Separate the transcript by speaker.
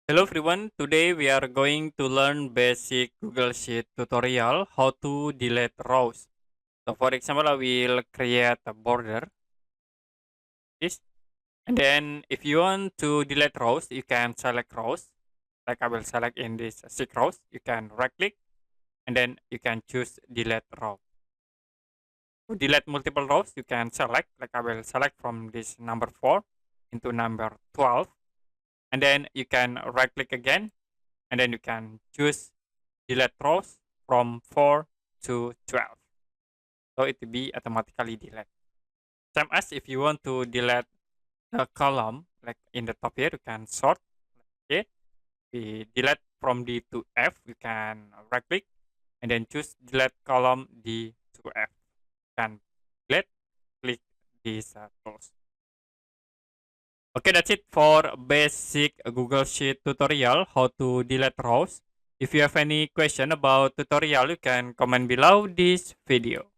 Speaker 1: Hello everyone, today we are going to learn basic Google Sheet tutorial how to delete rows. So for example, I will create a border, this, and then if you want to delete rows, you can select rows. Like I will select in this 6 rows, you can right click and then you can choose delete row. To delete multiple rows, you can select, like I will select from this number 4 into number 12, and then you can right click again and then you can choose delete rows from 4 to 12. So it will be automatically delete. Same as if you want to delete the column, like in the top here, you can sort. Okay, we delete from D to F. You can right click and then choose delete column D to F. You can delete, click these tools. Okay, that's it for basic Google Sheet tutorial, how to delete rows. If you have any question about tutorial, you can comment below this video.